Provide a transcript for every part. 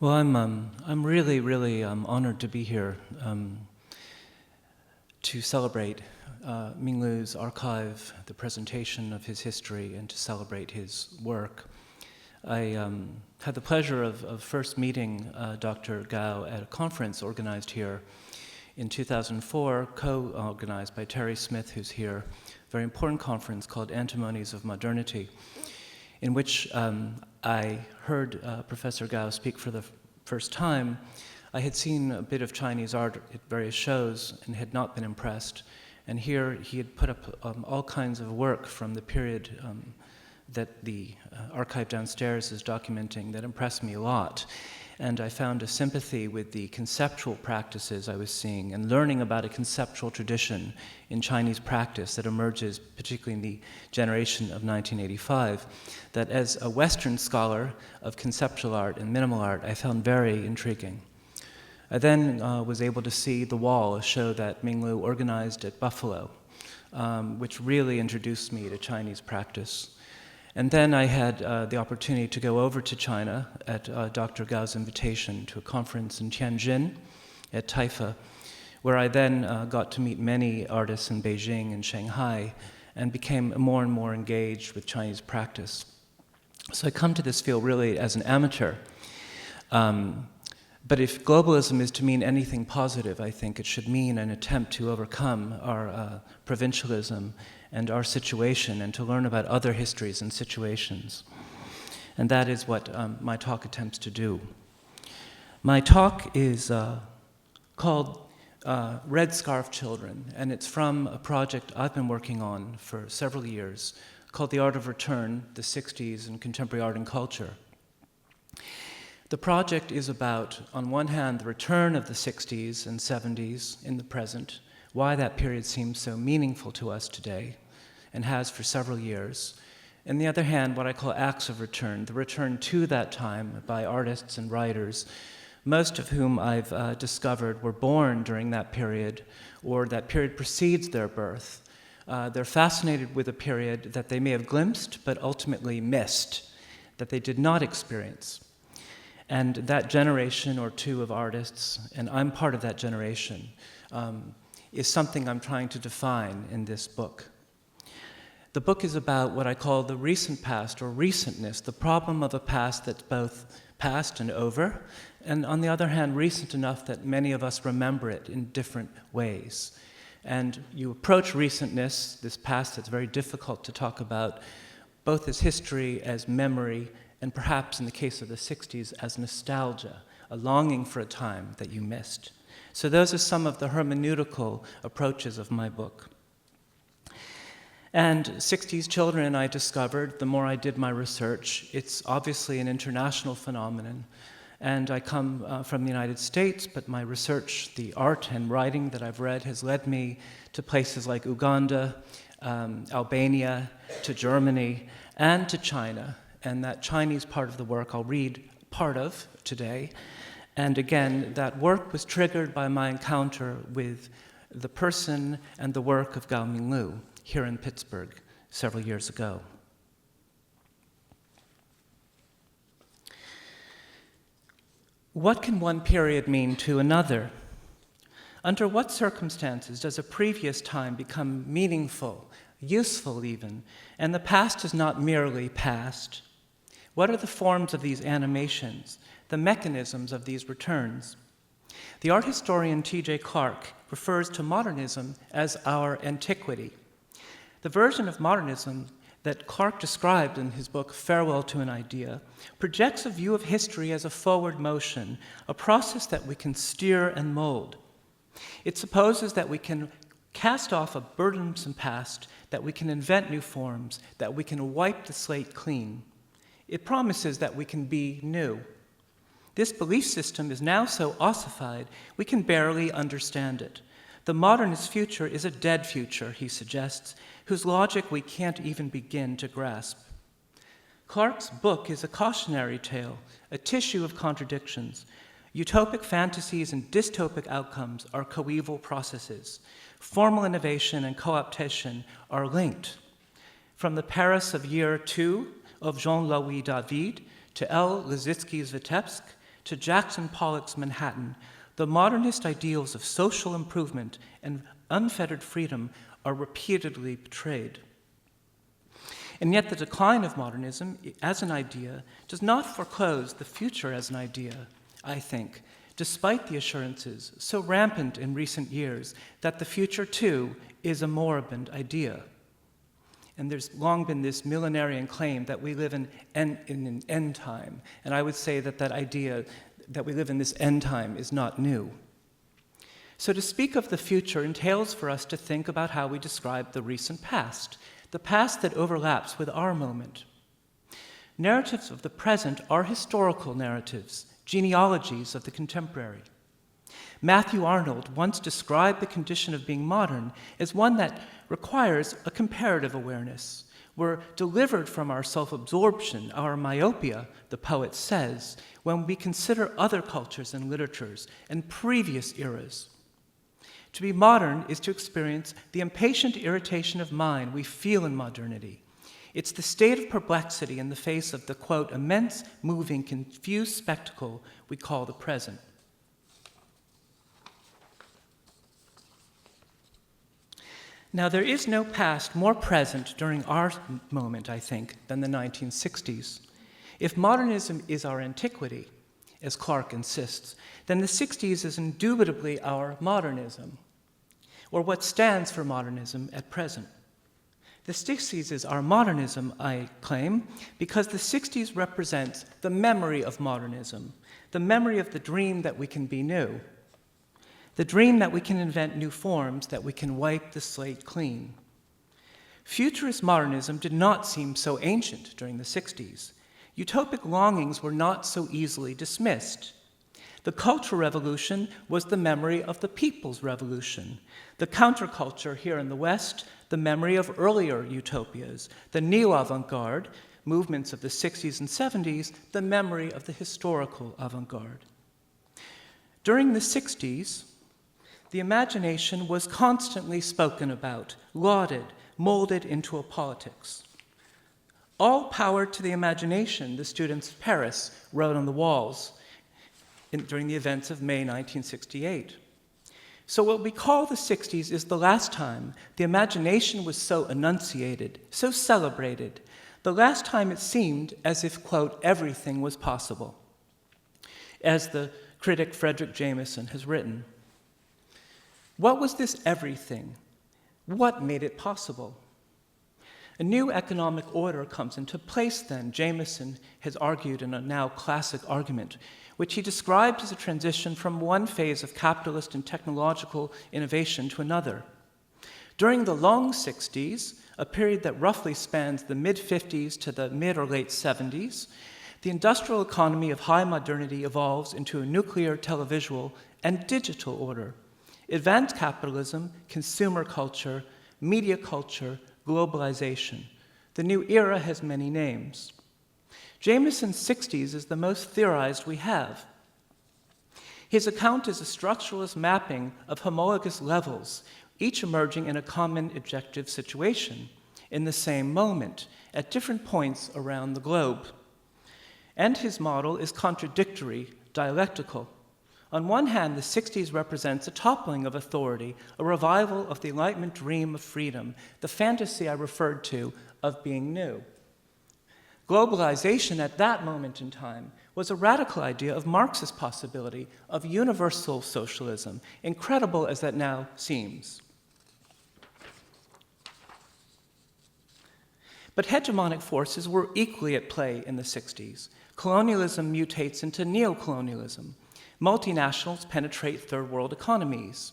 Well, I'm really honored to be here to celebrate Minglu's archive, the presentation of his history, and to celebrate his work. I had the pleasure of first meeting Dr. Gao at a conference organized here in 2004, co-organized by Terry Smith, who's here, a very important conference called Antimonies of Modernity, in which I heard Professor Gao speak for the first time. I had seen a bit of Chinese art at various shows and had not been impressed. And here he had put up all kinds of work from the period that the archive downstairs is documenting that impressed me a lot. And I found a sympathy with the conceptual practices I was seeing and learning about a conceptual tradition in Chinese practice that emerges particularly in the generation of 1985, that as a Western scholar of conceptual art and minimal art, I found very intriguing. I then was able to see The Wall, a show that Minglu organized at Buffalo, which really introduced me to Chinese practice. And then I had the opportunity to go over to China at Dr. Gao's invitation to a conference in Tianjin at Taifa, where I then got to meet many artists in Beijing and Shanghai and became more and more engaged with Chinese practice. So I come to this field really as an amateur. But if globalism is to mean anything positive, I think it should mean an attempt to overcome our provincialism and our situation, and to learn about other histories and situations. And that is what my talk attempts to do. My talk is called Red Scarf Children, and it's from a project I've been working on for several years called The Art of Return, the 60s and Contemporary Art and Culture. The project is about, on one hand, the return of the 60s and 70s in the present, why that period seems so meaningful to us today, and has for several years. On the other hand, what I call acts of return, the return to that time by artists and writers, most of whom I've discovered were born during that period, or that period precedes their birth. They're fascinated with a period that they may have glimpsed, but ultimately missed, that they did not experience. And that generation or two of artists, and I'm part of that generation, is something I'm trying to define in this book. The book is about what I call the recent past, or recentness, the problem of a past that's both past and over, and on the other hand, recent enough that many of us remember it in different ways. And you approach recentness, this past that's very difficult to talk about, both as history, as memory, and perhaps in the case of the 60s, as nostalgia, a longing for a time that you missed. So those are some of the hermeneutical approaches of my book. And 60s children, I discovered, the more I did my research, it's obviously an international phenomenon. And I come from the United States, but my research, the art and writing that I've read, has led me to places like Uganda, Albania, to Germany, and to China. And that Chinese part of the work I'll read part of today. And again, that work was triggered by my encounter with the person and the work of Gao Minglu here in Pittsburgh several years ago. What can one period mean to another? Under what circumstances does a previous time become meaningful, useful even, and the past is not merely past? What are the forms of these animations, the mechanisms of these returns? The art historian T.J. Clark refers to modernism as our antiquity. The version of modernism that Clark described in his book, Farewell to an Idea, projects a view of history as a forward motion, a process that we can steer and mold. It supposes that we can cast off a burdensome past, that we can invent new forms, that we can wipe the slate clean. It promises that we can be new. This belief system is now so ossified, we can barely understand it. The modernist future is a dead future, he suggests, whose logic we can't even begin to grasp. Clark's book is a cautionary tale, a tissue of contradictions. Utopic fantasies and dystopic outcomes are coeval processes. Formal innovation and co-optation are linked. From the Paris of year 2 of Jean-Louis David to L. Lissitzky's Vitebsk, to Jackson Pollock's Manhattan, the modernist ideals of social improvement and unfettered freedom are repeatedly betrayed. And yet the decline of modernism as an idea does not foreclose the future as an idea, I think, despite the assurances so rampant in recent years that the future, too, is a moribund idea. And there's long been this millenarian claim that we live in an end time, and I would say that that idea that we live in this end time is not new. So to speak of the future entails for us to think about how we describe the recent past, the past that overlaps with our moment. Narratives of the present are historical narratives, genealogies of the contemporary. Matthew Arnold once described the condition of being modern as one that requires a comparative awareness. We're delivered from our self-absorption, our myopia, the poet says, when we consider other cultures and literatures and previous eras. To be modern is to experience the impatient irritation of mind we feel in modernity. It's the state of perplexity in the face of the, quote, immense, moving, confused spectacle we call the present. Now, there is no past more present during our moment, I think, than the 1960s. If modernism is our antiquity, as Clark insists, then the 60s is indubitably our modernism, or what stands for modernism at present. The 60s is our modernism, I claim, because the 60s represents the memory of modernism, the memory of the dream that we can be new, the dream that we can invent new forms, that we can wipe the slate clean. Futurist modernism did not seem so ancient during the 60s. Utopic longings were not so easily dismissed. The Cultural Revolution was the memory of the People's Revolution. The counterculture here in the West, the memory of earlier utopias. The neo-avant-garde movements of the 60s and 70s, the memory of the historical avant-garde. During the 60s, the imagination was constantly spoken about, lauded, molded into a politics. All power to the imagination, the students of Paris wrote on the walls during the events of May 1968. So what we call the 60s is the last time the imagination was so enunciated, so celebrated, the last time it seemed as if, quote, everything was possible, as the critic Frederick Jameson has written. What was this everything? What made it possible? A new economic order comes into place then, Jameson has argued in a now classic argument, which he described as a transition from one phase of capitalist and technological innovation to another. During the long 60s, a period that roughly spans the mid-50s to the mid or late 70s, the industrial economy of high modernity evolves into a nuclear, televisual, and digital order. Advanced capitalism, consumer culture, media culture, globalization. The new era has many names. Jameson's 60s is the most theorized we have. His account is a structuralist mapping of homologous levels, each emerging in a common objective situation, in the same moment, at different points around the globe. And his model is contradictory, dialectical. On one hand, the 60s represents a toppling of authority, a revival of the Enlightenment dream of freedom, the fantasy I referred to of being new. Globalization at that moment in time was a radical idea of Marxist possibility, of universal socialism, incredible as that now seems. But hegemonic forces were equally at play in the 60s. Colonialism mutates into neocolonialism. Multinationals penetrate third world economies.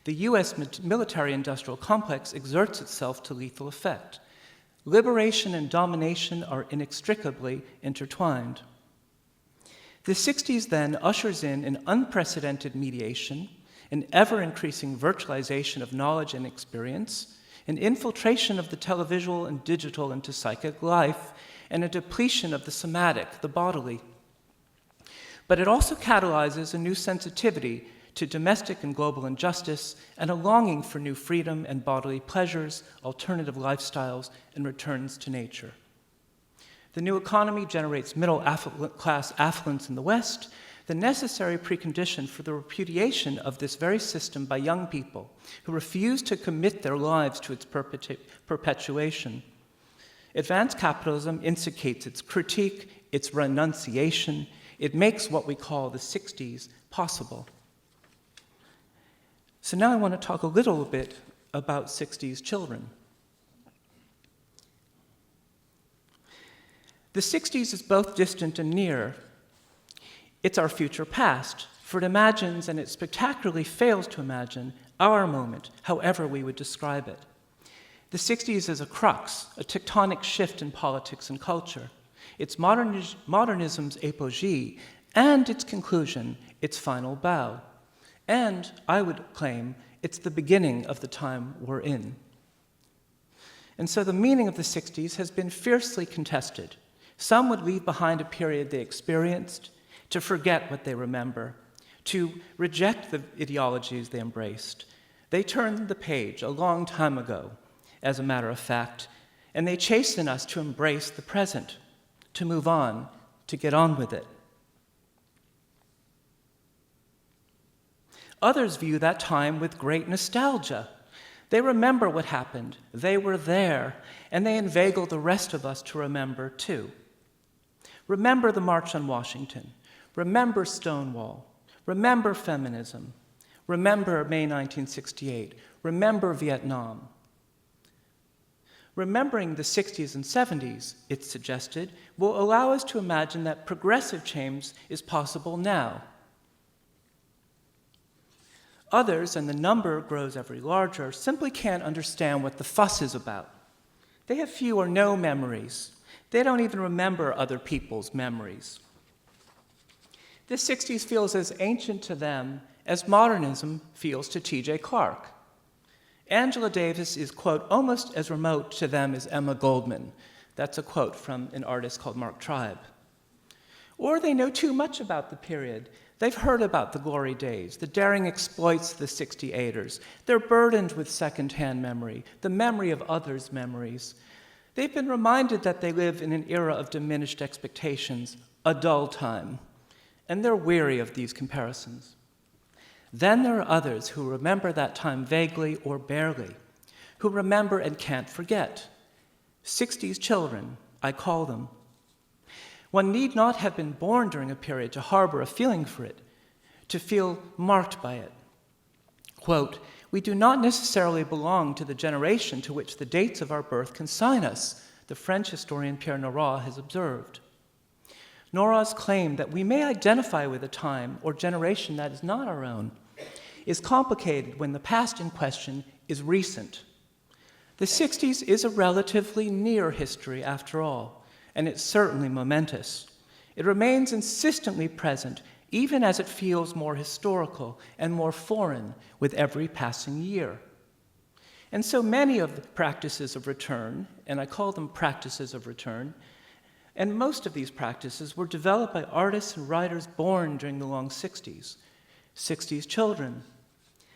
The US military-industrial complex exerts itself to lethal effect. Liberation and domination are inextricably intertwined. The 60s then ushers in an unprecedented mediation, an ever-increasing virtualization of knowledge and experience, an infiltration of the televisual and digital into psychic life, and a depletion of the somatic, the bodily. But it also catalyzes a new sensitivity to domestic and global injustice and a longing for new freedom and bodily pleasures, alternative lifestyles, and returns to nature. The new economy generates middle class affluence in the West the necessary precondition for the repudiation of this very system by young people who refuse to commit their lives to its perpetuation. Advanced capitalism instigates its critique, its renunciation. It makes what we call the 60s possible. So now I want to talk a little bit about 60s children. The 60s is both distant and near. It's our future past, for it imagines, and it spectacularly fails to imagine, our moment, however we would describe it. The 60s is a crux, a tectonic shift in politics and culture. It's modernism's apogee, and its conclusion, its final bow. And, I would claim, it's the beginning of the time we're in. And so the meaning of the 60s has been fiercely contested. Some would leave behind a period they experienced, to forget what they remember, to reject the ideologies they embraced. They turned the page a long time ago, as a matter of fact, and they chasten us to embrace the present, to move on, to get on with it. Others view that time with great nostalgia. They remember what happened, they were there, and they inveigle the rest of us to remember too. Remember the March on Washington. Remember Stonewall. Remember feminism. Remember May 1968. Remember Vietnam. Remembering the 60s and 70s, it's suggested, will allow us to imagine that progressive change is possible now. Others, and the number grows ever larger, simply can't understand what the fuss is about. They have few or no memories. They don't even remember other people's memories. The 60s feels as ancient to them as modernism feels to T.J. Clark. Angela Davis is, quote, almost as remote to them as Emma Goldman. That's a quote from an artist called Mark Tribe. Or they know too much about the period. They've heard about the glory days, the daring exploits of the 68ers. They're burdened with secondhand memory, the memory of others' memories. They've been reminded that they live in an era of diminished expectations, a dull time, and they're weary of these comparisons. Then there are others who remember that time vaguely or barely, who remember and can't forget. 60s children, I call them. One need not have been born during a period to harbor a feeling for it, to feel marked by it. Quote, we do not necessarily belong to the generation to which the dates of our birth consign us, the French historian Pierre Nora has observed. Nora's claim that we may identify with a time or generation that is not our own is complicated when the past in question is recent. The 60s is a relatively near history after all, and it's certainly momentous. It remains insistently present even as it feels more historical and more foreign with every passing year. And so many of the practices of return, and I call them practices of return, and most of these practices were developed by artists and writers born during the long 60s. 60s children.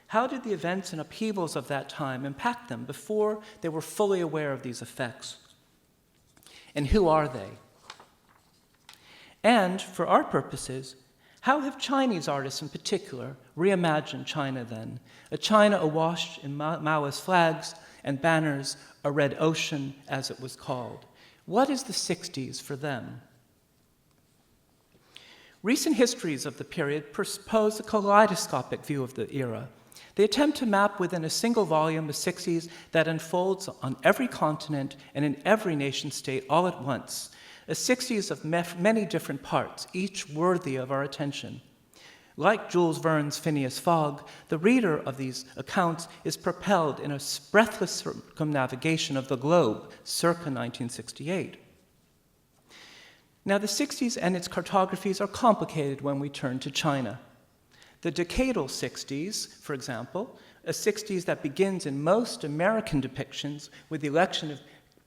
How did the events and upheavals of that time impact them before they were fully aware of these effects? And who are they? And, for our purposes, how have Chinese artists in particular reimagined China then? A China awash in Maoist flags and banners, a red ocean, as it was called. What is the 60s for them? Recent histories of the period propose a kaleidoscopic view of the era. They attempt to map within a single volume the 60s that unfolds on every continent and in every nation-state all at once, a 60s of many different parts, each worthy of our attention. Like Jules Verne's Phineas Fogg, the reader of these accounts is propelled in a breathless circumnavigation of the globe, circa 1968. Now, the 60s and its cartographies are complicated when we turn to China. The decadal 60s, for example, a 60s that begins in most American depictions with the election of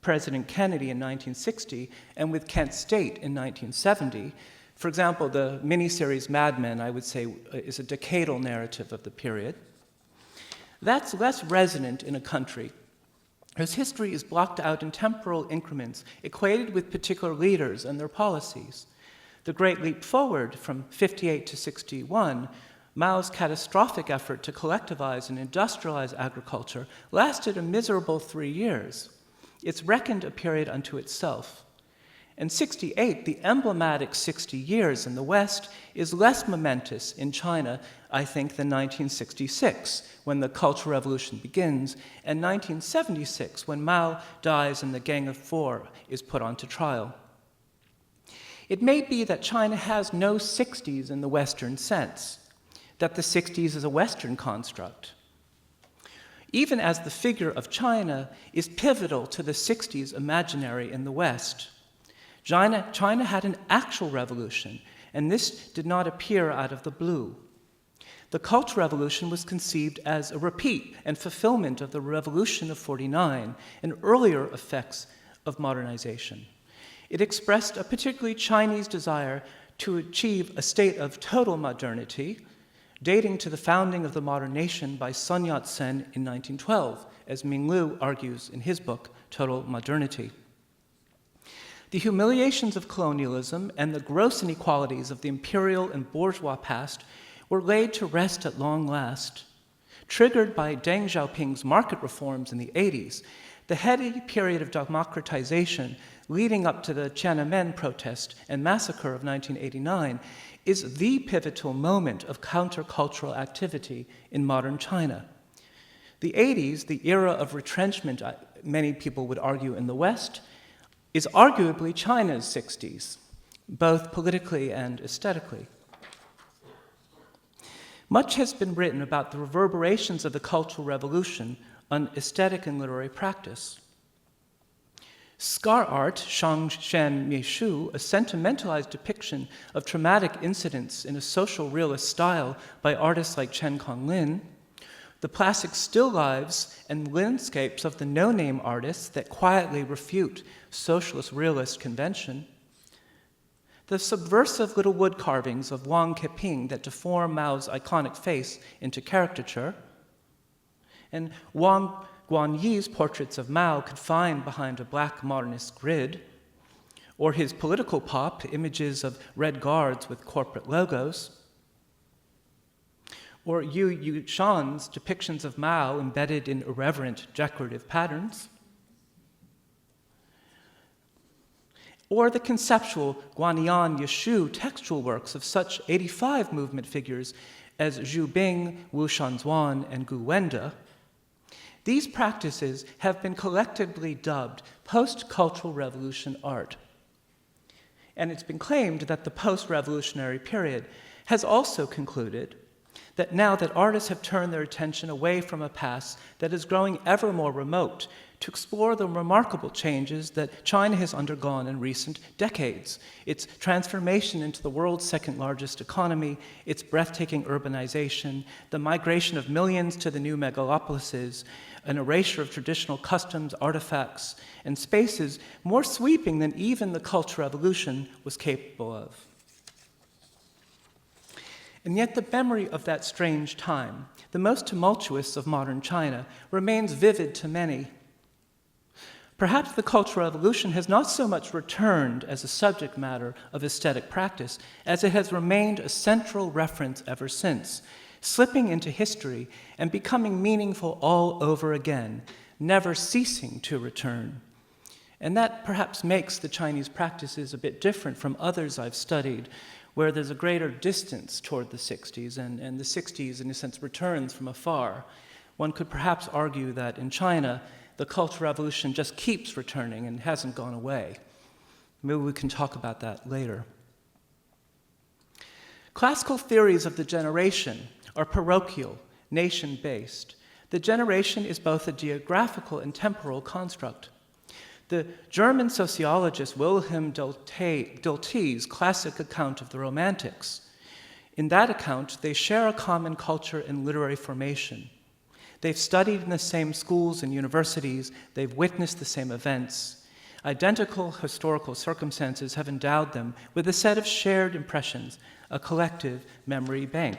President Kennedy in 1960 and with Kent State in 1970. For example, the miniseries Mad Men, I would say, is a decadal narrative of the period. That's less resonant in a country whose history is blocked out in temporal increments equated with particular leaders and their policies. The Great Leap Forward from 58 to 61, Mao's catastrophic effort to collectivize and industrialize agriculture, lasted a miserable 3 years. It's reckoned a period unto itself. And 68, the emblematic 60 years in the West, is less momentous in China, I think, than 1966, when the Cultural Revolution begins, and 1976, when Mao dies and the Gang of Four is put onto trial. It may be that China has no 60s in the Western sense, that the 60s is a Western construct, even as the figure of China is pivotal to the 60s imaginary in the West. China had an actual revolution, and this did not appear out of the blue. The Cultural Revolution was conceived as a repeat and fulfillment of the Revolution of '49 and earlier effects of modernization. It expressed a particularly Chinese desire to achieve a state of total modernity, dating to the founding of the modern nation by Sun Yat-sen in 1912, as Minglu argues in his book, Total Modernity. The humiliations of colonialism and the gross inequalities of the imperial and bourgeois past were laid to rest at long last. Triggered by Deng Xiaoping's market reforms in the 80s, the heady period of democratization leading up to the Tiananmen protest and massacre of 1989 is the pivotal moment of countercultural activity in modern China. The 80s, the era of retrenchment, many people would argue, in the West, is arguably China's 60s, both politically and aesthetically. Much has been written about the reverberations of the Cultural Revolution on aesthetic and literary practice. Scar art, Shangshan Meishu, a sentimentalized depiction of traumatic incidents in a social realist style by artists like Chen Konglin, the plastic still lifes and landscapes of the no-name artists that quietly refute socialist realist convention, the subversive little wood carvings of Wang Keping that deform Mao's iconic face into caricature, and Wang Guanyi's portraits of Mao confined behind a black modernist grid, or his political pop, images of red guards with corporate logos, or Yu Yushan's depictions of Mao embedded in irreverent decorative patterns, or the conceptual Guanyan Yeshu textual works of such 85 movement figures as Zhu Bing, Wu Shanzuan, and Gu Wenda. These practices have been collectively dubbed post-cultural revolution art. And it's been claimed that the post-revolutionary period has also concluded that now that artists have turned their attention away from a past that is growing ever more remote to explore the remarkable changes that China has undergone in recent decades, its transformation into the world's second largest economy, its breathtaking urbanization, the migration of millions to the new megalopolises, an erasure of traditional customs, artifacts, and spaces more sweeping than even the Cultural Revolution was capable of. And yet the memory of that strange time, the most tumultuous of modern China, remains vivid to many. Perhaps the Cultural Revolution has not so much returned as a subject matter of aesthetic practice as it has remained a central reference ever since, slipping into history and becoming meaningful all over again, never ceasing to return. And that perhaps makes the Chinese practices a bit different from others I've studied, where there's a greater distance toward the 60s, and the 60s, in a sense, returns from afar. One could perhaps argue that in China, the Cultural Revolution just keeps returning and hasn't gone away. Maybe we can talk about that later. Classical theories of the generation are parochial, nation-based. The generation is both a geographical and temporal construct. The German sociologist Wilhelm Dilthey's classic account of the Romantics. In that account, they share a common culture and literary formation. They've studied in the same schools and universities, they've witnessed the same events. Identical historical circumstances have endowed them with a set of shared impressions, a collective memory bank.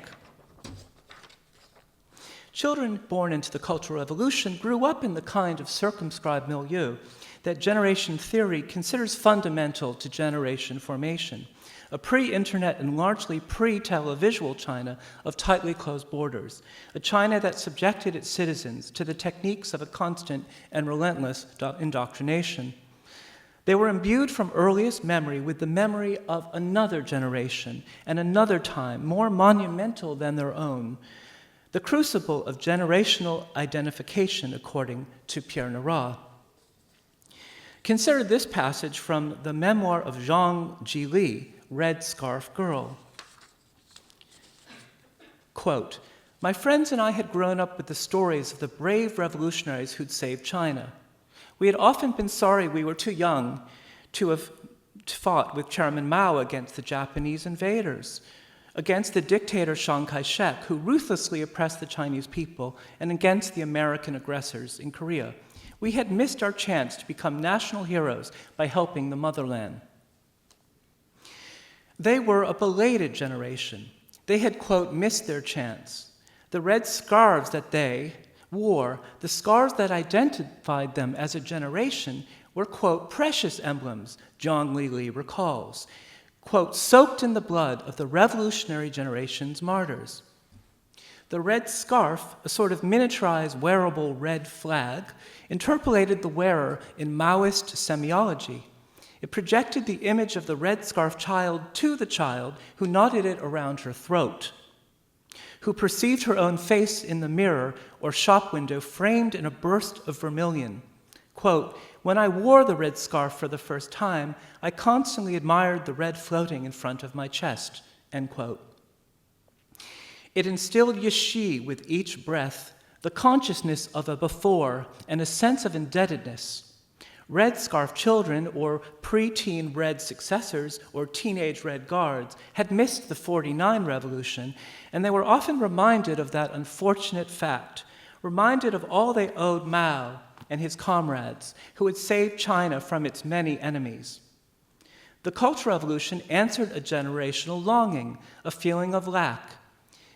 Children born into the Cultural Revolution grew up in the kind of circumscribed milieu that generation theory considers fundamental to generation formation, a pre-internet and largely pre-televisual China of tightly closed borders, a China that subjected its citizens to the techniques of a constant and relentless indoctrination. They were imbued from earliest memory with the memory of another generation and another time, more monumental than their own, the crucible of generational identification, according to Pierre Nora. Consider this passage from the memoir of Zhang Jili, Red Scarf Girl. Quote, "My friends and I had grown up with the stories of the brave revolutionaries who'd saved China. We had often been sorry we were too young to have fought with Chairman Mao against the Japanese invaders, against the dictator Chiang Kai-shek, who ruthlessly oppressed the Chinese people, and against the American aggressors in Korea. We had missed our chance to become national heroes by helping the motherland." They were a belated generation. They had, quote, missed their chance. The red scarves that they wore, the scars that identified them as a generation, were, quote, precious emblems, Zhang Lili recalls, quote, soaked in the blood of the revolutionary generation's martyrs. The red scarf, a sort of miniaturized wearable red flag, interpolated the wearer in Maoist semiology. It projected the image of the red scarf child to the child who knotted it around her throat, who perceived her own face in the mirror or shop window framed in a burst of vermilion. Quote, "When I wore the red scarf for the first time, I constantly admired the red floating in front of my chest," end quote. It instilled Yishi with each breath, the consciousness of a before and a sense of indebtedness. Red scarf children, or pre-teen red successors, or teenage red guards, had missed the '49 revolution, and they were often reminded of that unfortunate fact, reminded of all they owed Mao and his comrades, who had saved China from its many enemies. The Cultural Revolution answered a generational longing, a feeling of lack.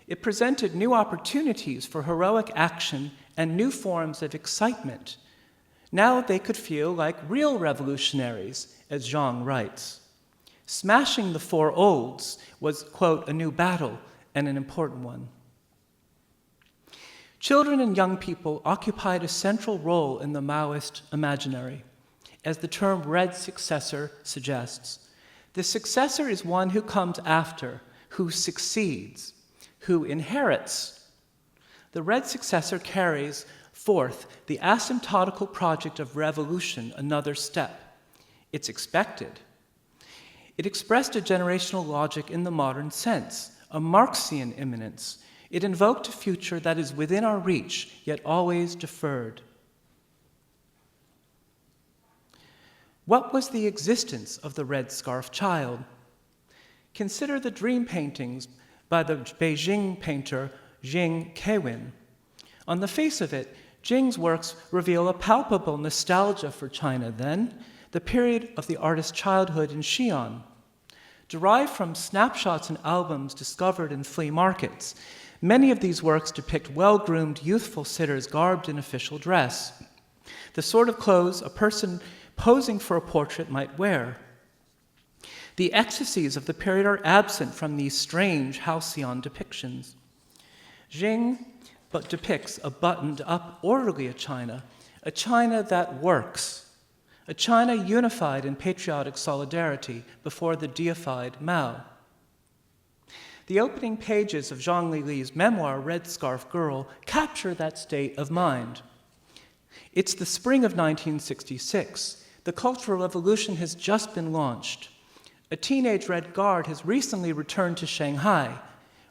It presented new opportunities for heroic action and new forms of excitement. Now they could feel like real revolutionaries, as Zhang writes. Smashing the four olds was, quote, a new battle and an important one. Children and young people occupied a central role in the Maoist imaginary, as the term red successor suggests. The successor is one who comes after, who succeeds, who inherits. The red successor carries forth the asymptotical project of revolution another step. It's expected. It expressed a generational logic in the modern sense, a Marxian imminence. It invoked a future that is within our reach, yet always deferred. What was the existence of the red scarf child? Consider the dream paintings by the Beijing painter Jing Kewin. On the face of it, Jing's works reveal a palpable nostalgia for China then, the period of the artist's childhood in Xi'an. Derived from snapshots and albums discovered in flea markets, many of these works depict well-groomed, youthful sitters garbed in official dress, the sort of clothes a person posing for a portrait might wear. The ecstasies of the period are absent from these strange halcyon depictions. Jing depicts a buttoned-up, orderly China, a China that works, a China unified in patriotic solidarity before the deified Mao. The opening pages of Zhang Lili's memoir, Red Scarf Girl, capture that state of mind. It's the spring of 1966. The Cultural Revolution has just been launched. A teenage Red Guard has recently returned to Shanghai,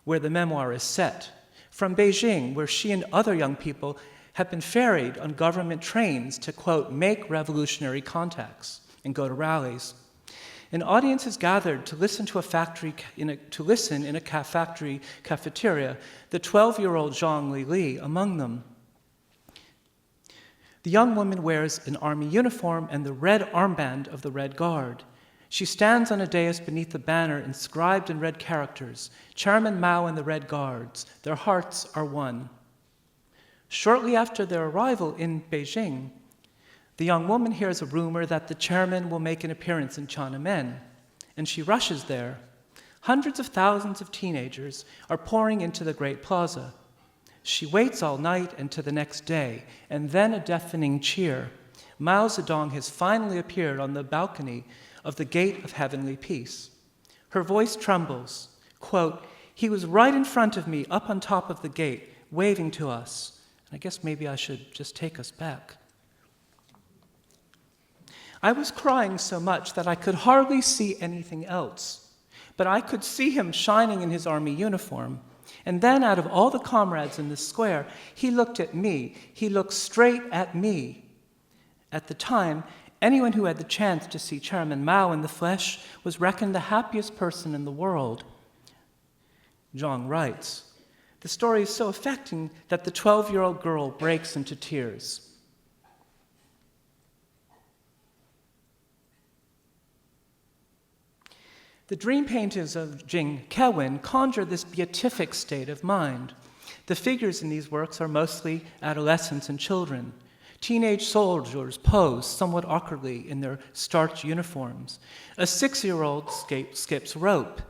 where the memoir is set, from Beijing, where she and other young people have been ferried on government trains to, quote, make revolutionary contacts and go to rallies. An audience is gathered to listen to in a factory cafeteria, the 12-year-old Zhang Lili among them. The young woman wears an army uniform and the red armband of the Red Guard. She stands on a dais beneath the banner inscribed in red characters, Chairman Mao and the Red Guards, their hearts are one. Shortly after their arrival in Beijing, the young woman hears a rumor that the chairman will make an appearance in Tiananmen, and she rushes there. Hundreds of thousands of teenagers are pouring into the great plaza. She waits all night and to the next day, and then a deafening cheer. Mao Zedong has finally appeared on the balcony of the Gate of Heavenly Peace. Her voice trembles. Quote, "He was right in front of me, up on top of the gate, waving to us." I guess maybe I should just take us back. I was crying so much that I could hardly see anything else, but I could see him shining in his army uniform. And then out of all the comrades in the square, he looked at me. He looked straight at me. At the time, anyone who had the chance to see Chairman Mao in the flesh was reckoned the happiest person in the world. Zhang writes, "The story is so affecting that the 12-year-old girl breaks into tears." The dream paintings of Jing Kewin conjure this beatific state of mind. The figures in these works are mostly adolescents and children. Teenage soldiers pose somewhat awkwardly in their starched uniforms. A 6-year-old skips rope.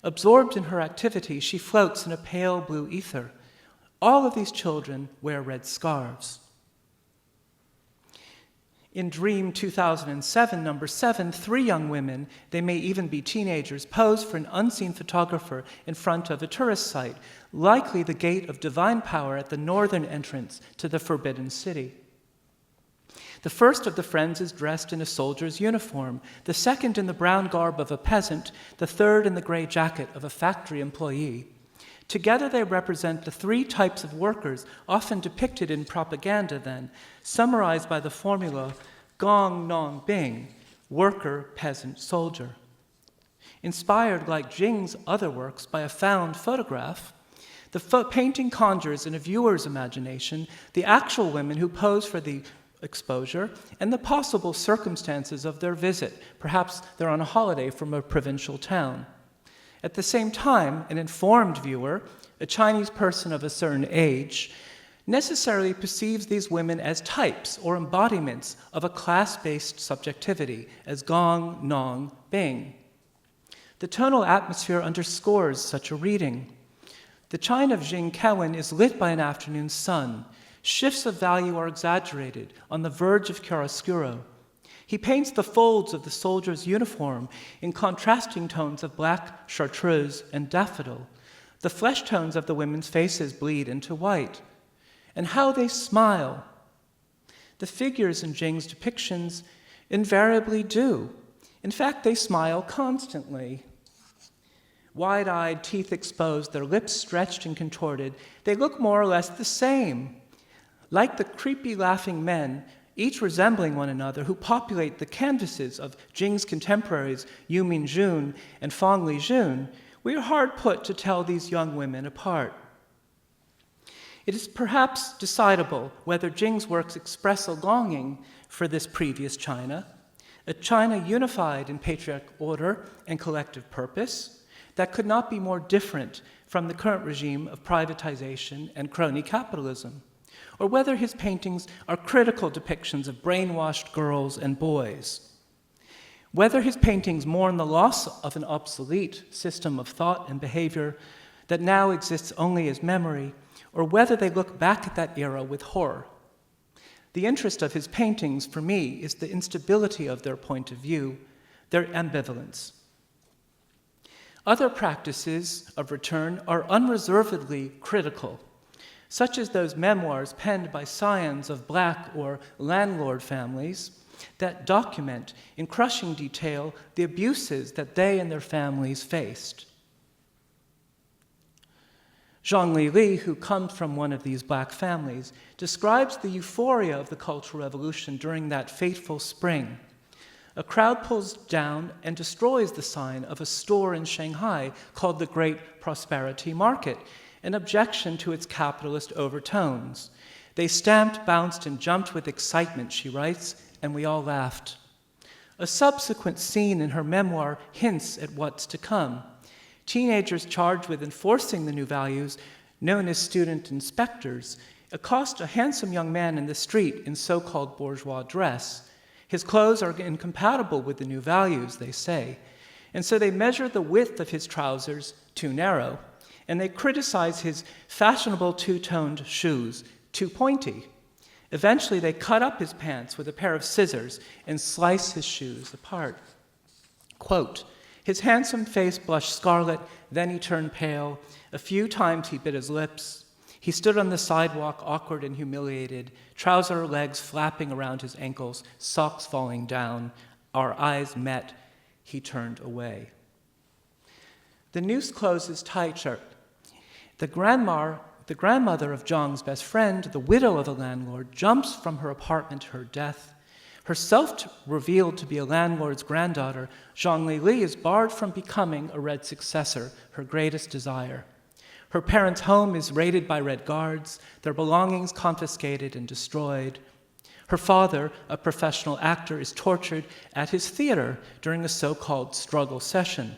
Absorbed in her activity, she floats in a pale blue ether. All of these children wear red scarves. In Dream 2007, number 7, 3 young women, they may even be teenagers, pose for an unseen photographer in front of a tourist site, likely the gate of divine power at the northern entrance to the Forbidden City. The first of the friends is dressed in a soldier's uniform, the second in the brown garb of a peasant, the third in the gray jacket of a factory employee. Together they represent the 3 types of workers often depicted in propaganda then, summarized by the formula Gong Nong Bing, worker, peasant, soldier. Inspired, like Jing's other works, by a found photograph, the painting conjures in a viewer's imagination the actual women who pose for the exposure and the possible circumstances of their visit. Perhaps they're on a holiday from a provincial town. At the same time, an informed viewer, a Chinese person of a certain age, necessarily perceives these women as types or embodiments of a class-based subjectivity, as Gong, Nong, Bing. The tonal atmosphere underscores such a reading. The China of Jing Kewin is lit by an afternoon sun. Shifts of value are exaggerated, on the verge of chiaroscuro. He paints the folds of the soldier's uniform in contrasting tones of black, chartreuse, and daffodil. The flesh tones of the women's faces bleed into white. And how they smile! The figures in Jing's depictions invariably do. In fact, they smile constantly. Wide-eyed, teeth exposed, their lips stretched and contorted, they look more or less the same. Like the creepy laughing men, each resembling one another, who populate the canvases of Jing's contemporaries Yu Minjun and Fang Lijun, we are hard put to tell these young women apart. It is perhaps decidable whether Jing's works express a longing for this previous China, a China unified in patriotic order and collective purpose that could not be more different from the current regime of privatization and crony capitalism, or whether his paintings are critical depictions of brainwashed girls and boys. Whether his paintings mourn the loss of an obsolete system of thought and behavior that now exists only as memory, or whether they look back at that era with horror. The interest of his paintings, for me, is the instability of their point of view, their ambivalence. Other practices of return are unreservedly critical, such as those memoirs penned by scions of black or landlord families that document in crushing detail the abuses that they and their families faced. Zhang Li, who comes from one of these black families, describes the euphoria of the Cultural Revolution during that fateful spring. A crowd pulls down and destroys the sign of a store in Shanghai called the Great Prosperity Market, an objection to its capitalist overtones. They stamped, bounced, and jumped with excitement, she writes, and we all laughed. A subsequent scene in her memoir hints at what's to come. Teenagers charged with enforcing the new values, known as student inspectors, accost a handsome young man in the street in so-called bourgeois dress. His clothes are incompatible with the new values, they say. And so they measure the width of his trousers too narrow, and they criticize his fashionable two-toned shoes too pointy. Eventually, they cut up his pants with a pair of scissors and slice his shoes apart. Quote, his handsome face blushed scarlet, then he turned pale. A few times he bit his lips. He stood on the sidewalk, awkward and humiliated, trouser legs flapping around his ankles, socks falling down. Our eyes met. He turned away. The noose closes tighter. The grandmother of Zhang's best friend, the widow of a landlord, jumps from her apartment to her death. Herself revealed to be a landlord's granddaughter, Zhang Lili is barred from becoming a Red successor, her greatest desire. Her parents' home is raided by Red Guards, their belongings confiscated and destroyed. Her father, a professional actor, is tortured at his theater during a so-called struggle session.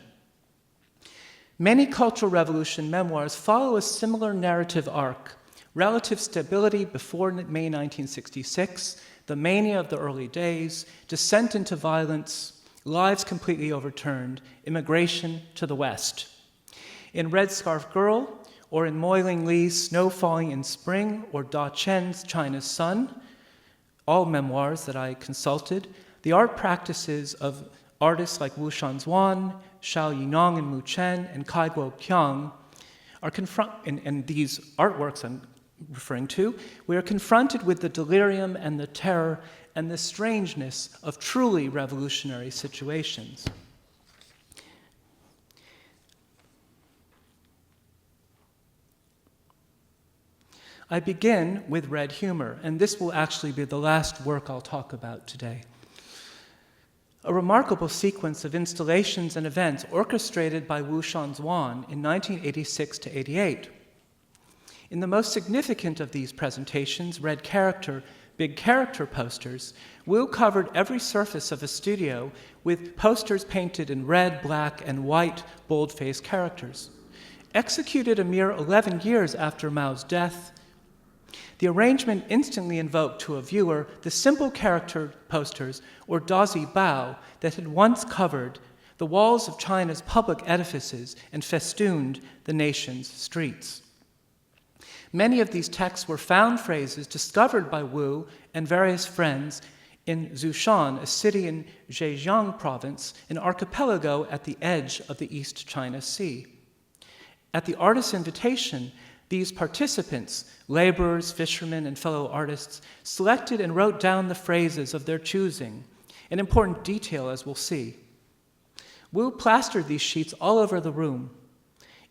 Many Cultural Revolution memoirs follow a similar narrative arc: relative stability before May 1966, the mania of the early days, descent into violence, lives completely overturned, immigration to the West. In Red Scarf Girl, or in Moiling Lee's Snow Falling in Spring, or Da Chen's China's Sun, all memoirs that I consulted, the art practices of artists like Wu Shanzuan, Xiao Yinong and Mu Chen, and Kai Guoqiang are and these artworks I'm referring to, we are confronted with the delirium and the terror and the strangeness of truly revolutionary situations. I begin with red humor, and this will actually be the last work I'll talk about today. A remarkable sequence of installations and events orchestrated by Wu Shanzuan in 1986 to 88. In the most significant of these presentations, Red Character, Big Character posters, Wu covered every surface of a studio with posters painted in red, black, and white bold-faced characters. Executed a mere 11 years after Mao's death, the arrangement instantly invoked to a viewer the simple character posters, or dazi bao, that had once covered the walls of China's public edifices and festooned the nation's streets. Many of these texts were found phrases discovered by Wu and various friends in Zhoushan, a city in Zhejiang province, an archipelago at the edge of the East China Sea. At the artist's invitation, these participants, laborers, fishermen, and fellow artists, selected and wrote down the phrases of their choosing, an important detail as we'll see. Wu plastered these sheets all over the room.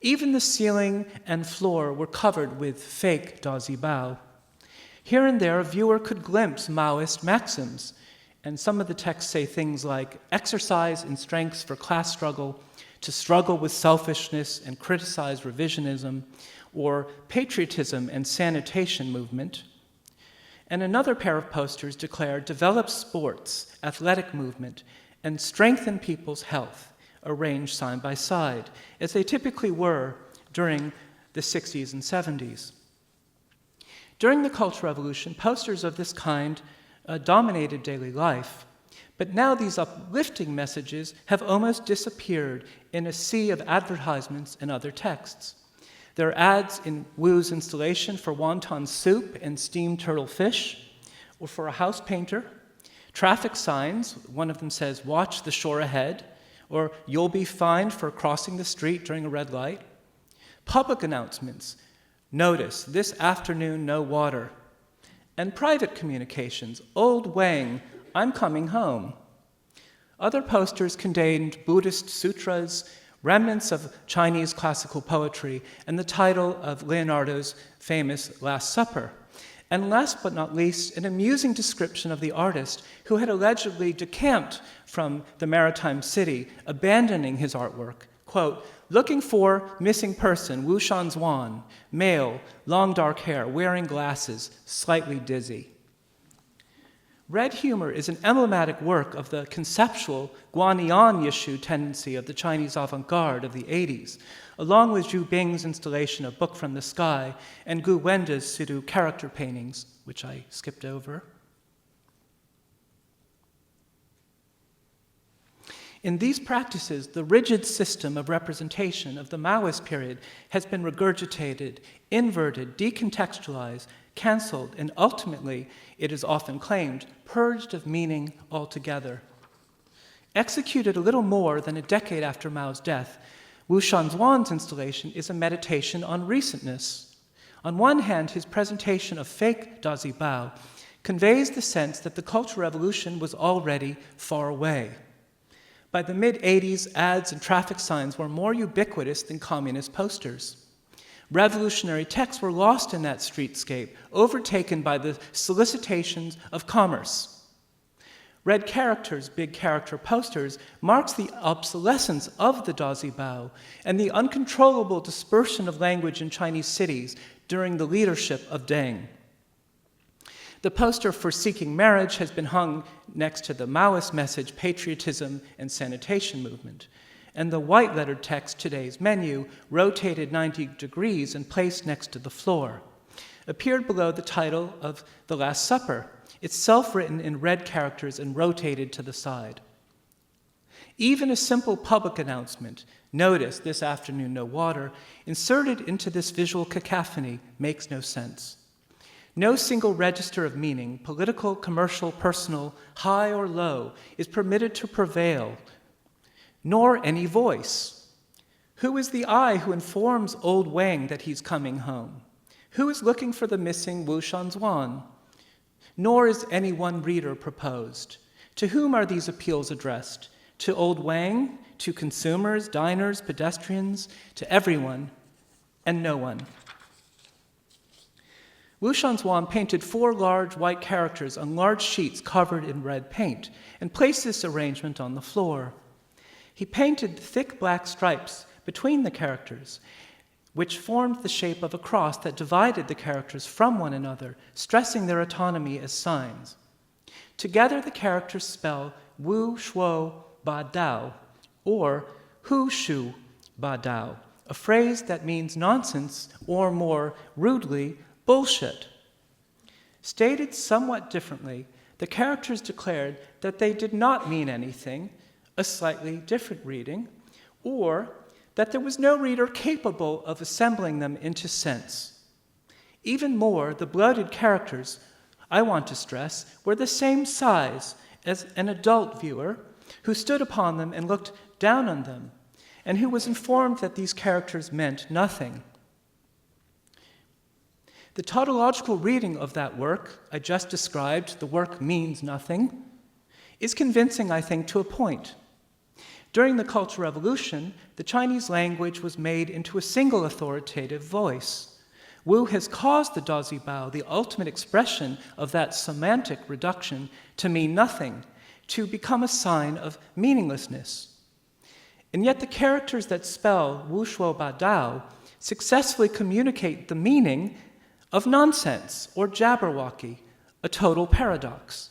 Even the ceiling and floor were covered with fake dazi bao. Here and there, a viewer could glimpse Maoist maxims, and some of the texts say things like, exercise in strengths for class struggle, to struggle with selfishness and criticize revisionism, or patriotism and sanitation movement. And another pair of posters declared, develop sports, athletic movement, and strengthen people's health, arranged side by side, as they typically were during the 60s and 70s. During the Cultural Revolution, posters of this kind dominated daily life, but now these uplifting messages have almost disappeared in a sea of advertisements and other texts. There are ads in Wu's installation for wonton soup and steamed turtle fish, or for a house painter. Traffic signs, one of them says, watch the shore ahead, or you'll be fined for crossing the street during a red light. Public announcements, notice, this afternoon no water. And private communications, old Wang, I'm coming home. Other posters contained Buddhist sutras, remnants of Chinese classical poetry, and the title of Leonardo's famous Last Supper. And last but not least, an amusing description of the artist who had allegedly decamped from the maritime city, abandoning his artwork. Quote, looking for missing person, Wu Shanzuan, male, long dark hair, wearing glasses, slightly dizzy. Red humor is an emblematic work of the conceptual Guanyan Yishu tendency of the Chinese avant-garde of the 80s, along with Zhu Bing's installation of Book from the Sky and Gu Wenda's pseudo character paintings, which I skipped over. In these practices, the rigid system of representation of the Maoist period has been regurgitated, inverted, decontextualized, canceled, and ultimately, it is often claimed, purged of meaning altogether. Executed a little more than a decade after Mao's death, Wu Shanzuan's installation is a meditation on recentness. On one hand, his presentation of fake Dazi Bao conveys the sense that the Cultural Revolution was already far away. By the mid-'80s, ads and traffic signs were more ubiquitous than communist posters. Revolutionary texts were lost in that streetscape, overtaken by the solicitations of commerce. Red characters, big character posters, marks the obsolescence of the Dazi Bao and the uncontrollable dispersion of language in Chinese cities during the leadership of Deng. The poster for Seeking Marriage has been hung next to the Maoist message, Patriotism and Sanitation Movement. And the white-lettered text, Today's Menu, rotated 90 degrees and placed next to the floor, appeared below the title of The Last Supper, itself written in red characters and rotated to the side. Even a simple public announcement, notice this afternoon no water, inserted into this visual cacophony makes no sense. No single register of meaning, political, commercial, personal, high or low, is permitted to prevail, nor any voice. Who is the I who informs old Wang that he's coming home? Who is looking for the missing Wu Shanzuan? Nor is any one reader proposed. To whom are these appeals addressed? To old Wang? To consumers, diners, pedestrians? To everyone and no one. Wu Shanzuan painted 4 large white characters on large sheets covered in red paint and placed this arrangement on the floor. He painted thick black stripes between the characters, which formed the shape of a cross that divided the characters from one another, stressing their autonomy as signs. Together, the characters spell Wu Shuo Ba Dao, or Hu Shu Ba Dao, a phrase that means nonsense, or more rudely, bullshit. Stated somewhat differently, the characters declared that they did not mean anything, a slightly different reading, or that there was no reader capable of assembling them into sense. Even more, the bloated characters, I want to stress, were the same size as an adult viewer who stood upon them and looked down on them, and who was informed that these characters meant nothing. The tautological reading of that work I just described, the work means nothing, is convincing, I think, to a point. During the Cultural Revolution, the Chinese language was made into a single authoritative voice. Wu has caused the Dazi Bao, the ultimate expression of that semantic reduction, to mean nothing, to become a sign of meaninglessness. And yet the characters that spell Wu Shuo Ba Dao successfully communicate the meaning of nonsense or jabberwocky, a total paradox.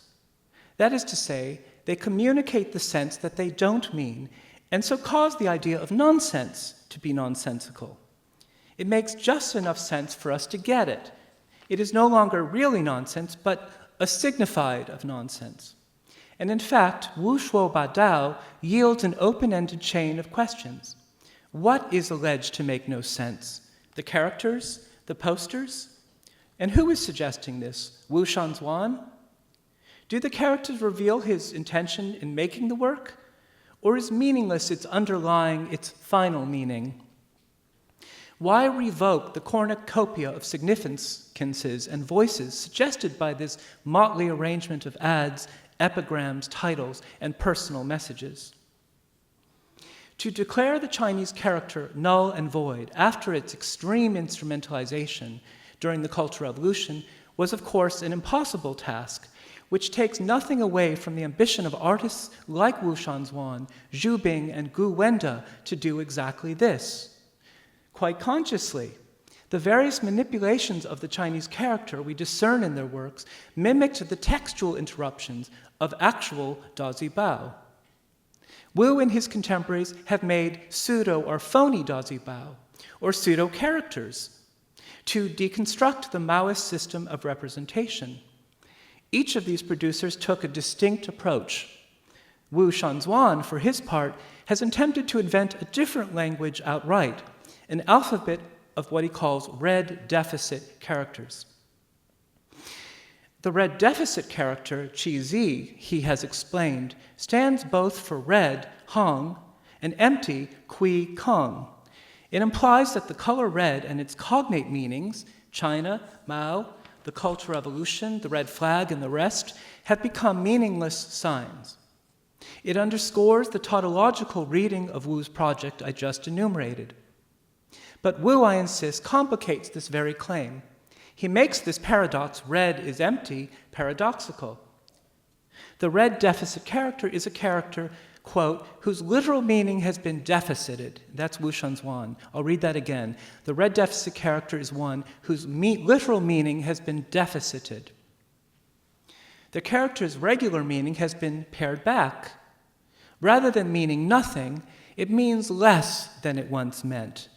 That is to say, they communicate the sense that they don't mean, and so cause the idea of nonsense to be nonsensical. It makes just enough sense for us to get it. It is no longer really nonsense, but a signified of nonsense. And in fact, Wu Shuo Ba Dao yields an open-ended chain of questions. What is alleged to make no sense? The characters? The posters? And who is suggesting this? Wu Shanzuan? Do the characters reveal his intention in making the work? Or is meaningless its underlying, its final meaning? Why revoke the cornucopia of significances and voices suggested by this motley arrangement of ads, epigrams, titles, and personal messages? To declare the Chinese character null and void after its extreme instrumentalization during the Cultural Revolution was, of course, an impossible task, which takes nothing away from the ambition of artists like Wu Shanzuan, Zhu Bing, and Gu Wenda to do exactly this. Quite consciously, the various manipulations of the Chinese character we discern in their works mimicked the textual interruptions of actual Dazi Bao. Wu and his contemporaries have made pseudo or phony Dazi Bao, or pseudo characters, to deconstruct the Maoist system of representation. Each of these producers took a distinct approach. Wu Shanzuan, for his part, has attempted to invent a different language outright, an alphabet of what he calls red deficit characters. The red deficit character, Qi Zi, he has explained, stands both for red, Hong, and empty, Kui Kong. It implies that the color red and its cognate meanings, China, Mao, the Cultural Revolution, the red flag, and the rest, have become meaningless signs. It underscores the tautological reading of Wu's project I just enumerated. But Wu, I insist, complicates this very claim. He makes this paradox, red is empty, paradoxical. The red deficit character is a character, quote, whose literal meaning has been deficited. That's Wu Shanzuan. I'll read that again. The red deficit character is one whose literal meaning has been deficited. The character's regular meaning has been pared back. Rather than meaning nothing, it means less than it once meant.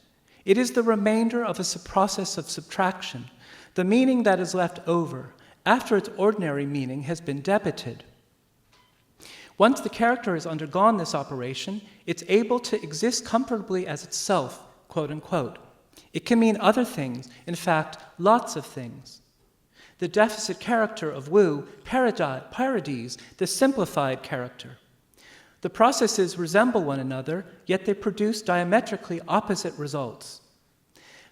It is the remainder of a process of subtraction, the meaning that is left over after its ordinary meaning has been debited. Once the character has undergone this operation, it's able to exist comfortably as itself, quote unquote. It can mean other things, in fact, lots of things. The deficit character of Wu parodies the simplified character. The processes resemble one another, yet they produce diametrically opposite results.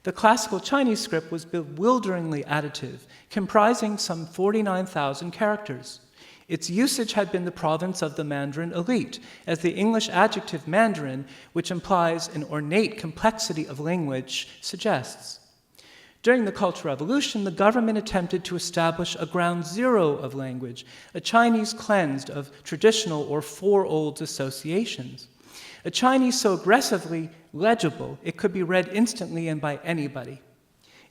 The classical Chinese script was bewilderingly additive, comprising some 49,000 characters. Its usage had been the province of the Mandarin elite, as the English adjective Mandarin, which implies an ornate complexity of language, suggests. During the Cultural Revolution, the government attempted to establish a ground zero of language, a Chinese cleansed of traditional or four-olds associations. A Chinese so aggressively legible it could be read instantly and by anybody.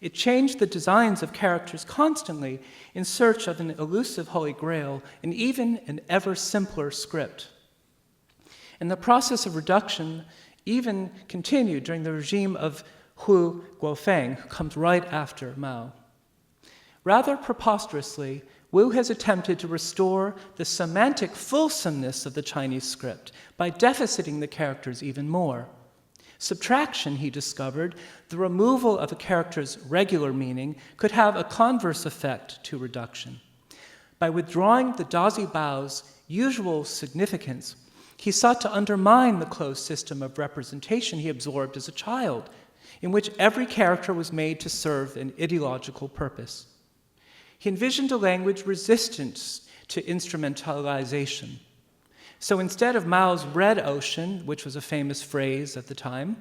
It changed the designs of characters constantly in search of an elusive holy grail and even an ever simpler script. And the process of reduction even continued during the regime of Hu Guofeng, who comes right after Mao. Rather preposterously, Wu has attempted to restore the semantic fulsomeness of the Chinese script by deficiting the characters even more. Subtraction, he discovered, the removal of a character's regular meaning, could have a converse effect to reduction. By withdrawing the Dazi Bao's usual significance, he sought to undermine the closed system of representation he absorbed as a child, in which every character was made to serve an ideological purpose. He envisioned a language resistant to instrumentalization. So instead of Mao's red ocean, which was a famous phrase at the time,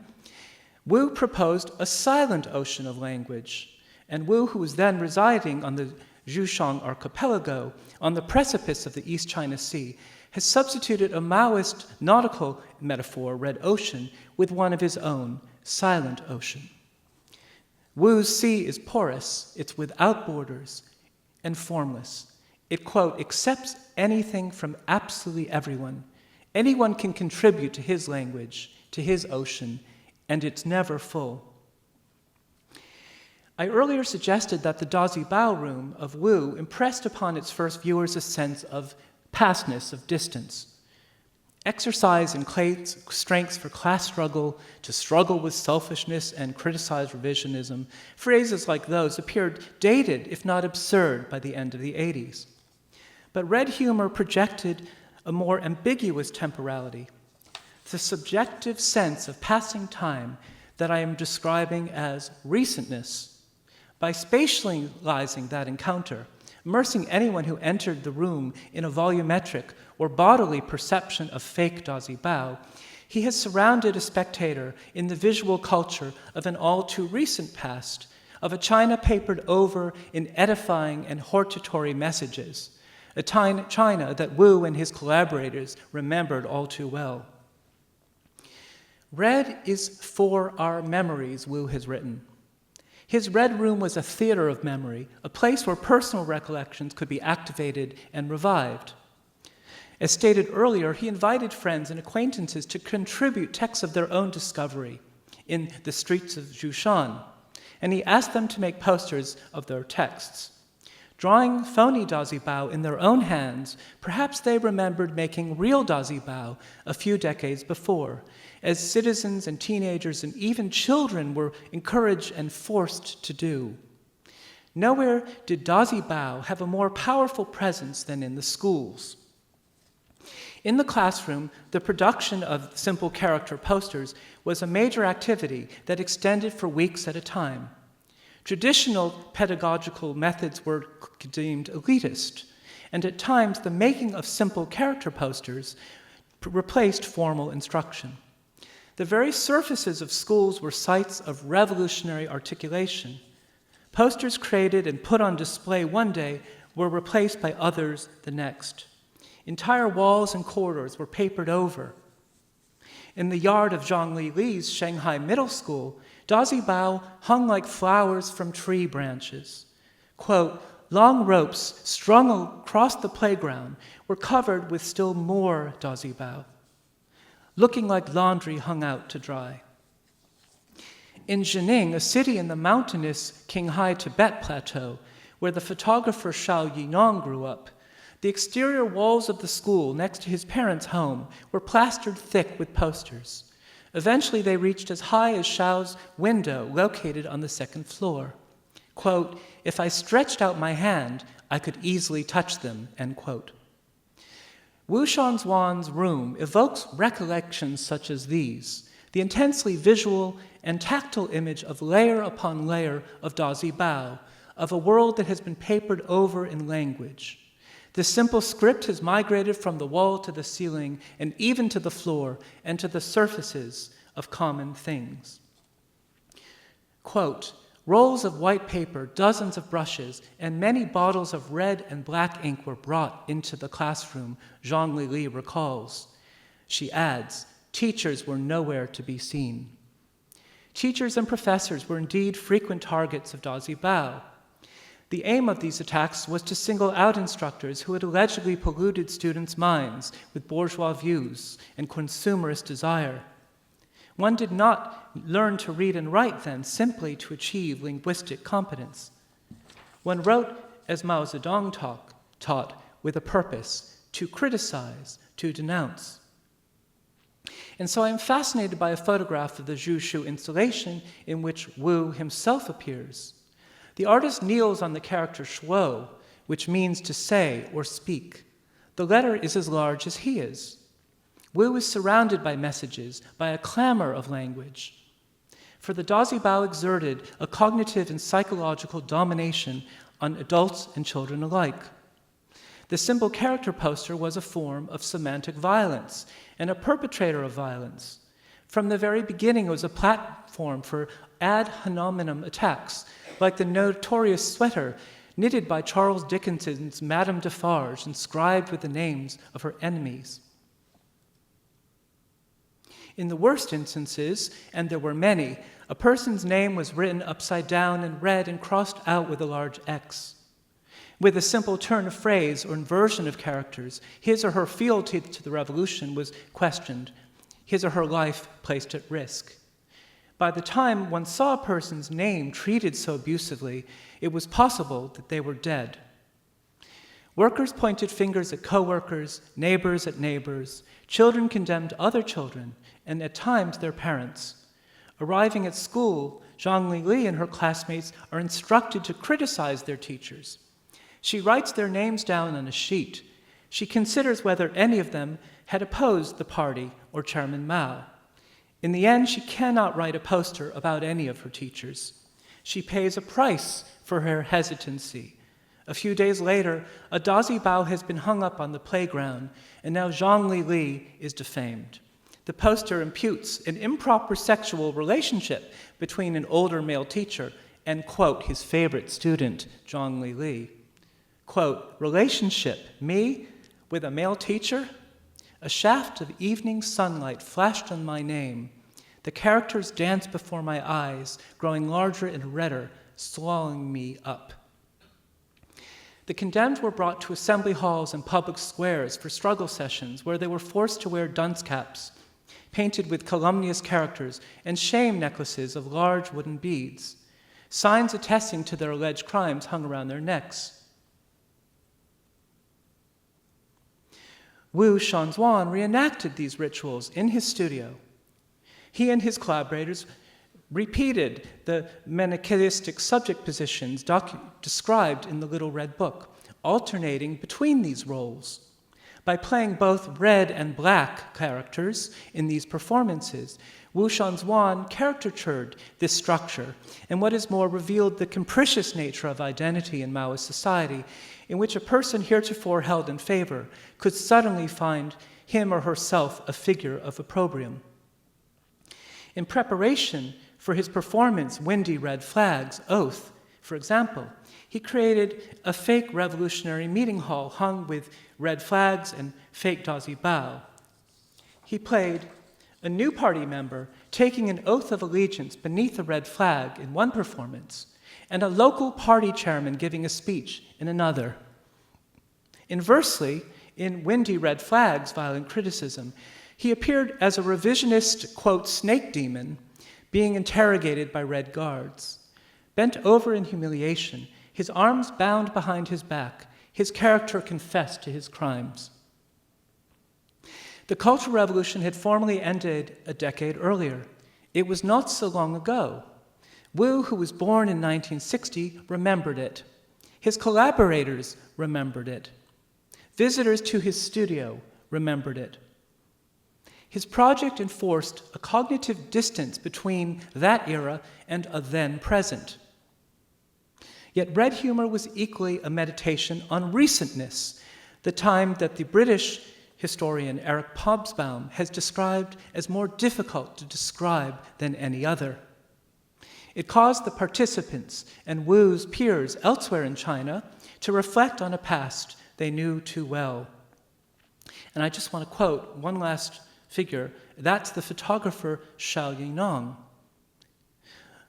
Wu proposed a silent ocean of language. And Wu, who was then residing on the Zhushang archipelago, on the precipice of the East China Sea, has substituted a Maoist nautical metaphor, red ocean, with one of his own, silent ocean. Wu's sea is porous, it's without borders, and formless. It, quote, accepts anything from absolutely everyone. Anyone can contribute to his language, to his ocean, and it's never full. I earlier suggested that the Dazi Bao room of Wu impressed upon its first viewers a sense of pastness, of distance. Exercise in strengths for class struggle, to struggle with selfishness and criticize revisionism, phrases like those appeared dated, if not absurd, by the end of the 80s. But red humor projected a more ambiguous temporality, the subjective sense of passing time that I am describing as recentness. By spatializing that encounter, immersing anyone who entered the room in a volumetric or bodily perception of fake Dazi Bao, he has surrounded a spectator in the visual culture of an all too recent past, of a China papered over in edifying and hortatory messages, a China that Wu and his collaborators remembered all too well. Red is for our memories, Wu has written. His red room was a theater of memory, a place where personal recollections could be activated and revived. As stated earlier, he invited friends and acquaintances to contribute texts of their own discovery in the streets of Zhushan, and he asked them to make posters of their texts. Drawing phony dazibao in their own hands, perhaps they remembered making real dazibao a few decades before, as citizens and teenagers and even children were encouraged and forced to do. Nowhere did dazibao have a more powerful presence than in the schools. In the classroom, the production of simple character posters was a major activity that extended for weeks at a time. Traditional pedagogical methods were deemed elitist, and at times the making of simple character posters replaced formal instruction. The very surfaces of schools were sites of revolutionary articulation. Posters created and put on display one day were replaced by others the next. Entire walls and corridors were papered over. In the yard of Zhang Li's Shanghai Middle School, dazibao hung like flowers from tree branches. Quote, long ropes strung across the playground were covered with still more dazibao, looking like laundry hung out to dry. In Jining, a city in the mountainous Qinghai Tibet plateau, where the photographer Shao Yinong grew up, the exterior walls of the school next to his parents' home were plastered thick with posters. Eventually, they reached as high as Shao's window, located on the second floor. Quote, if I stretched out my hand, I could easily touch them, end quote. Wu Shanzhuan's room evokes recollections such as these, the intensely visual and tactile image of layer upon layer of dazibao, of a world that has been papered over in language. The simple script has migrated from the wall to the ceiling and even to the floor and to the surfaces of common things. Quote, rolls of white paper, dozens of brushes, and many bottles of red and black ink were brought into the classroom, Zhang Li recalls. She adds, teachers were nowhere to be seen. Teachers and professors were indeed frequent targets of dazibao. The aim of these attacks was to single out instructors who had allegedly polluted students' minds with bourgeois views and consumerist desire. One did not learn to read and write then simply to achieve linguistic competence. One wrote, as Mao Zedong taught, with a purpose, to criticize, to denounce. And so I am fascinated by a photograph of the Zhushu installation in which Wu himself appears. The artist kneels on the character shuo, which means to say or speak. The letter is as large as he is. Wu is surrounded by messages, by a clamor of language. For the dazibao exerted a cognitive and psychological domination on adults and children alike. The simple character poster was a form of semantic violence and a perpetrator of violence. From the very beginning, it was a platform for ad hominem attacks, like the notorious sweater knitted by Charles Dickens's Madame Defarge, inscribed with the names of her enemies. In the worst instances, and there were many, a person's name was written upside down and read and crossed out with a large X. With a simple turn of phrase or inversion of characters, his or her fealty to the revolution was questioned, his or her life placed at risk. By the time one saw a person's name treated so abusively, it was possible that they were dead. Workers pointed fingers at co-workers, neighbors at neighbors, children condemned other children, and at times their parents. Arriving at school, Zhang Li and her classmates are instructed to criticize their teachers. She writes their names down on a sheet. She considers whether any of them had opposed the party or Chairman Mao. In the end, she cannot write a poster about any of her teachers. She pays a price for her hesitancy. A few days later, a dazibao has been hung up on the playground, and now Zhang Li is defamed. The poster imputes an improper sexual relationship between an older male teacher and, quote, his favorite student, Zhang Li. Quote, relationship, me with a male teacher? A shaft of evening sunlight flashed on my name. The characters danced before my eyes, growing larger and redder, swallowing me up. The condemned were brought to assembly halls and public squares for struggle sessions where they were forced to wear dunce caps, painted with calumnious characters, and shame necklaces of large wooden beads. Signs attesting to their alleged crimes hung around their necks. Wu Shanzhuan reenacted these rituals in his studio. He and his collaborators repeated the manichaeistic subject positions described in the Little Red Book, alternating between these roles. By playing both red and black characters in these performances, Wu Shanzhuan caricatured this structure, and what is more, revealed the capricious nature of identity in Maoist society, in which a person heretofore held in favor could suddenly find him or herself a figure of opprobrium. In preparation for his performance, Windy Red Flags, Oath, for example, he created a fake revolutionary meeting hall hung with red flags and fake Dazhi Bao. He played a new party member taking an oath of allegiance beneath a red flag in one performance, and a local party chairman giving a speech in another. Inversely, in Windy Red Flags, Violent Criticism, he appeared as a revisionist, quote, snake demon being interrogated by red guards. Bent over in humiliation, his arms bound behind his back, his character confessed to his crimes. The Cultural Revolution had formally ended a decade earlier. It was not so long ago. Wu, who was born in 1960, remembered it. His collaborators remembered it. Visitors to his studio remembered it. His project enforced a cognitive distance between that era and a then present. Yet red humor was equally a meditation on recentness, the time that the British historian Eric Hobsbawm has described as more difficult to describe than any other. It caused the participants and Wu's peers elsewhere in China to reflect on a past they knew too well. And I just want to quote one last figure. That's the photographer Xiao Yinong.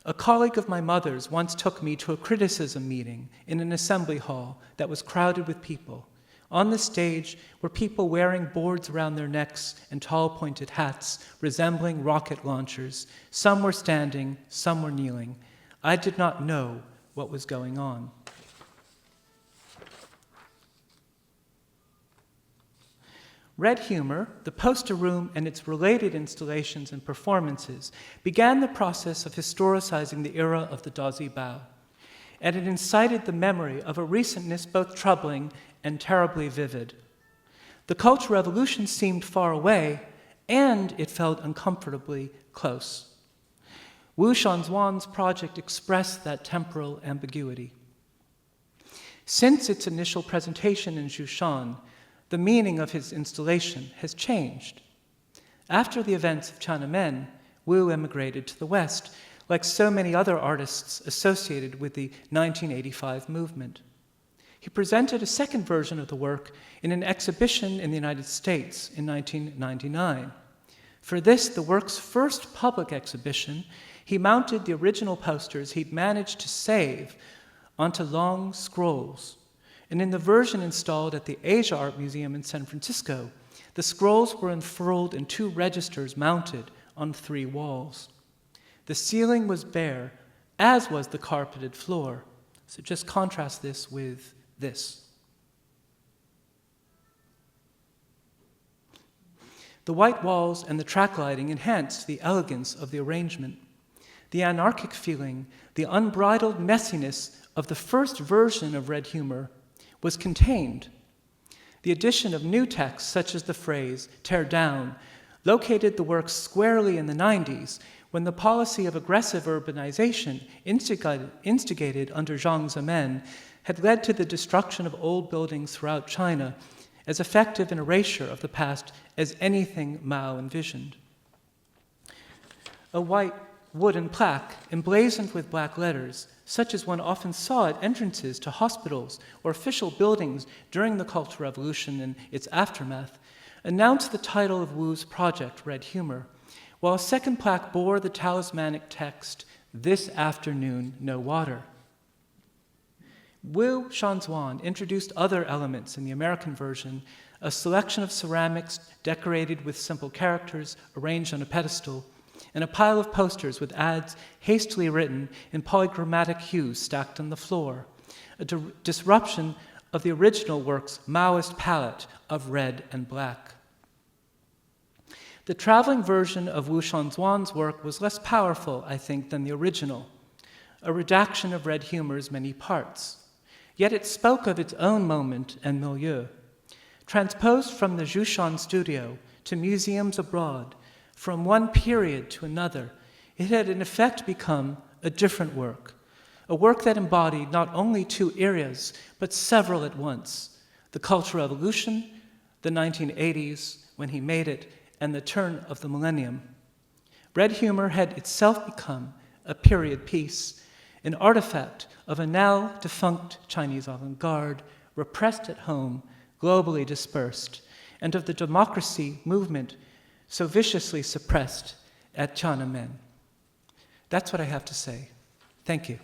A colleague of my mother's once took me to a criticism meeting in an assembly hall that was crowded with people. On the stage were people wearing boards around their necks and tall pointed hats resembling rocket launchers. Some were standing, some were kneeling. I did not know what was going on. Red Humor, the poster room and its related installations and performances began the process of historicizing the era of the Dazhi Bao, and it incited the memory of a recentness both troubling and terribly vivid. The Cultural Revolution seemed far away, and it felt uncomfortably close. Wu Shanzhuan's project expressed that temporal ambiguity. Since its initial presentation in Jushan, the meaning of his installation has changed. After the events of Tiananmen, Wu emigrated to the West, like so many other artists associated with the 1985 movement. He presented a second version of the work in an exhibition in the United States in 1999. For this, the work's first public exhibition, he mounted the original posters he'd managed to save onto long scrolls. And in the version installed at the Asia Art Museum in San Francisco, the scrolls were unfurled in 2 registers mounted on 3 walls. The ceiling was bare, as was the carpeted floor. So just contrast this with this. The white walls and the track lighting enhanced the elegance of the arrangement. The anarchic feeling, the unbridled messiness of the first version of Red Humor was contained. The addition of new texts, such as the phrase, tear down, located the work squarely in the 90s, when the policy of aggressive urbanization instigated under Jiang Zemin had led to the destruction of old buildings throughout China, as effective an erasure of the past as anything Mao envisioned. A white wooden plaque emblazoned with black letters, such as one often saw at entrances to hospitals or official buildings during the Cultural Revolution and its aftermath, announced the title of Wu's project, Red Humor, while a second plaque bore the talismanic text, "This afternoon, no water." Wu Shanzhuan introduced other elements in the American version, a selection of ceramics decorated with simple characters arranged on a pedestal, and a pile of posters with ads hastily written in polychromatic hues stacked on the floor, a disruption of the original work's Maoist palette of red and black. The traveling version of Wu Shanzuan's work was less powerful, I think, than the original, a redaction of red humor's many parts. Yet it spoke of its own moment and milieu. Transposed from the Jushan studio to museums abroad, from one period to another, it had in effect become a different work, a work that embodied not only two eras, but several at once: the Cultural Revolution, the 1980s, when he made it, and the turn of the millennium. Red humor had itself become a period piece, an artifact of a now defunct Chinese avant-garde, repressed at home, globally dispersed, and of the democracy movement so viciously suppressed at Tiananmen. That's what I have to say. Thank you.